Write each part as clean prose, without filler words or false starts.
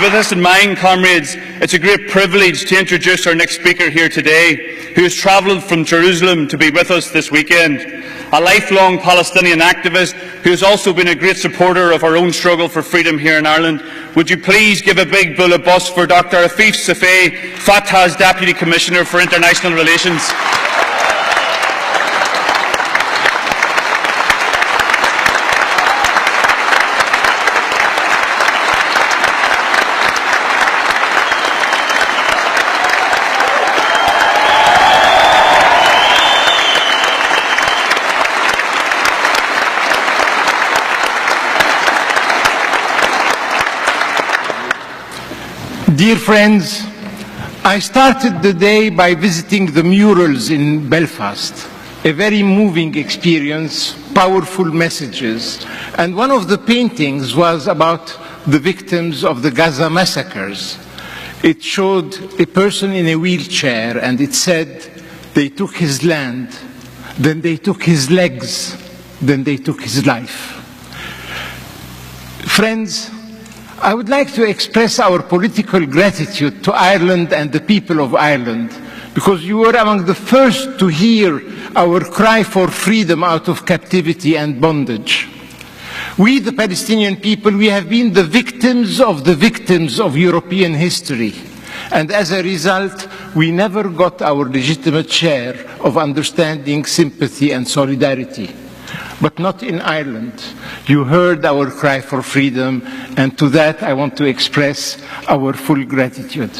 With this in mind, comrades, it's a great privilege to introduce our next speaker here today, who has travelled from Jerusalem to be with us this weekend. A lifelong Palestinian activist who has also been a great supporter of our own struggle for freedom here in Ireland. Would you please give a big bull of bus for Dr. عفيف صافيه, Fatah's Deputy Commissioner for International Relations. Dear friends, I started the day by visiting the murals in Belfast, a very moving experience, powerful messages, and one of the paintings was about the victims of the Gaza massacres. It showed a person in a wheelchair and it said, they took his land, then they took his legs, then they took his life. Friends, I would like to express our political gratitude to Ireland and the people of Ireland, because you were among the first to hear our cry for freedom out of captivity and bondage. We, the Palestinian people, we have been the victims of European history. And as a result, we never got our legitimate share of understanding, sympathy and solidarity. But not in Ireland. You heard our cry for freedom, and to that I want to express our full gratitude.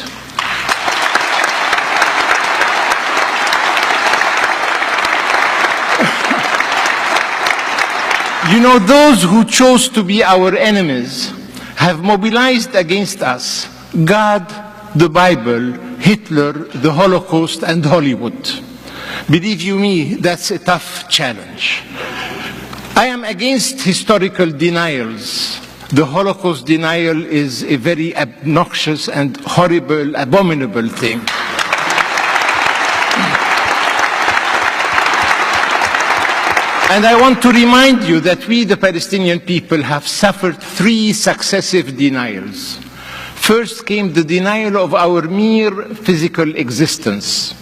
You know, those who chose to be our enemies have mobilized against us God, the Bible, Hitler, the Holocaust, and Hollywood. Believe you me, that's a tough challenge. I am against historical denials. The Holocaust denial is a very obnoxious and horrible, abominable thing. And I want to remind you that we, the Palestinian people, have suffered 3 successive denials. First came the denial of our mere physical existence.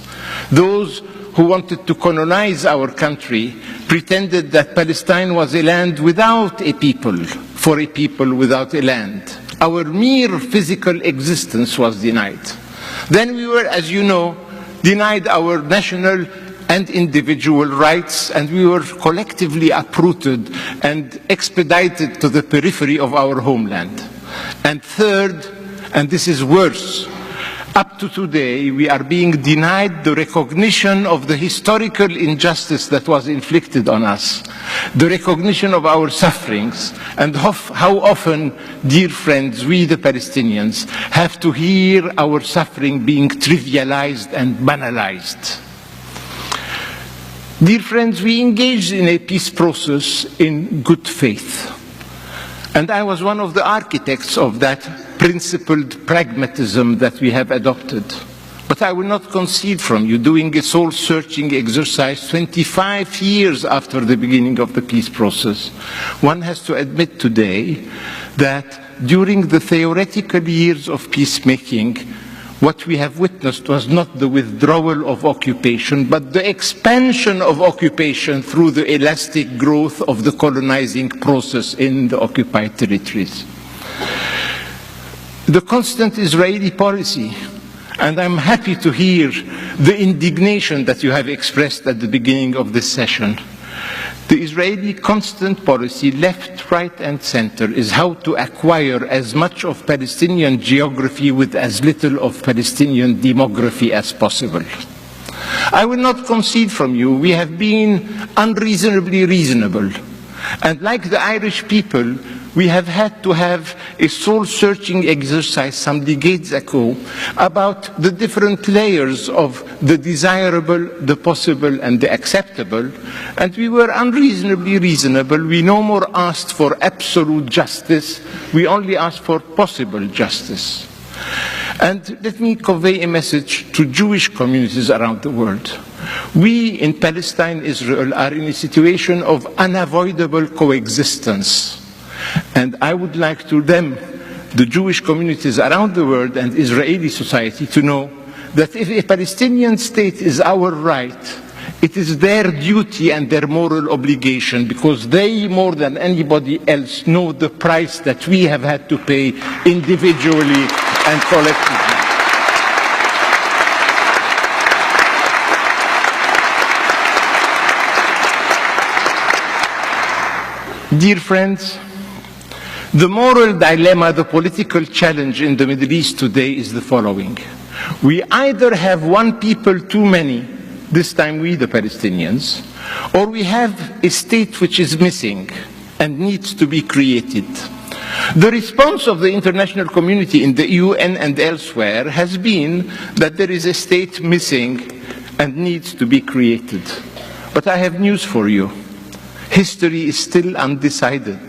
Those who wanted to colonize our country pretended that Palestine was a land without a people, for a people without a land. Our mere physical existence was denied. Then we were, as you know, denied our national and individual rights, and we were collectively uprooted and expedited to the periphery of our homeland. And third, and this is worse, up to today, we are being denied the recognition of the historical injustice that was inflicted on us, the recognition of our sufferings, and how often, dear friends, we the Palestinians have to hear our suffering being trivialized and banalized. Dear friends, we engaged in a peace process in good faith. And I was one of the architects of that principled pragmatism that we have adopted. But I will not concede from you doing a soul-searching exercise 25 years after the beginning of the peace process. One has to admit today that during the theoretical years of peacemaking, what we have witnessed was not the withdrawal of occupation, but the expansion of occupation through the elastic growth of the colonizing process in the occupied territories. The constant Israeli policy, and I'm happy to hear the indignation that you have expressed at the beginning of this session. The Israeli constant policy, left, right, and center, is how to acquire as much of Palestinian geography with as little of Palestinian demography as possible. I will not concede from you, we have been unreasonably reasonable. And like the Irish people, we have had to have a soul-searching exercise some decades ago about the different layers of the desirable, the possible, and the acceptable. And we were unreasonably reasonable. We no more asked for absolute justice. We only asked for possible justice. And let me convey a message to Jewish communities around the world. We in Palestine, Israel, are in a situation of unavoidable coexistence. And I would like to them the Jewish communities around the world and Israeli society to know that if a Palestinian state is our right, it is their duty and their moral obligation, because they, more than anybody else, know the price that we have had to pay individually and collectively. Dear friends, the moral dilemma, the political challenge in the Middle East today is the following. We either have one people too many, this time we the Palestinians, or we have a state which is missing and needs to be created. The response of the international community in the UN and elsewhere has been that there is a state missing and needs to be created. But I have news for you. History is still undecided.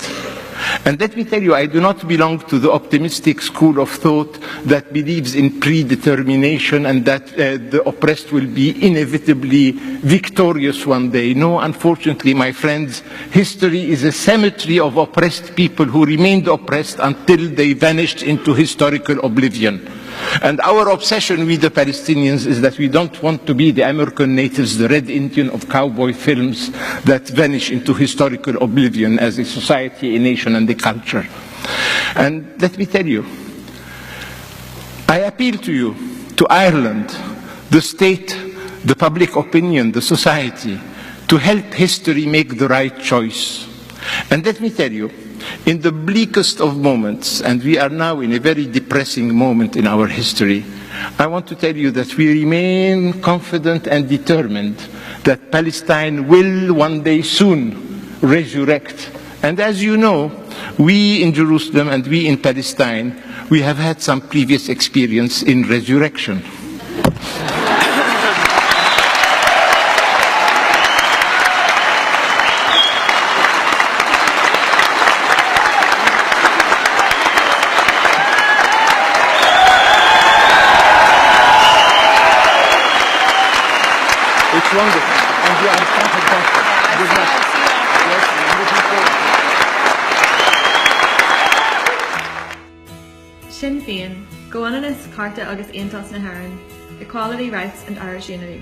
And let me tell you, I do not belong to the optimistic school of thought that believes in predetermination and that the oppressed will be inevitably victorious one day. No, unfortunately, my friends, history is a cemetery of oppressed people who remained oppressed until they vanished into historical oblivion. And our obsession with the Palestinians is that we don't want to be the American natives, the Red Indian of cowboy films that vanish into historical oblivion as a society, a nation, and a culture. And let me tell you, I appeal to you, to Ireland, the state, the public opinion, the society, to help history make the right choice. And let me tell you, in the bleakest of moments, and we are now in a very depressing moment in our history, I want to tell you that we remain confident and determined that Palestine will one day soon resurrect. And as you know, we in Jerusalem and we in Palestine, we have had some previous experience in resurrection. It's wonderful. And we are confident. Good luck. Yes, I'm looking forward. Sinn Féin, Goananus, Carta agus Aontas na HÉireann, Equality, Rights and Irish Unity.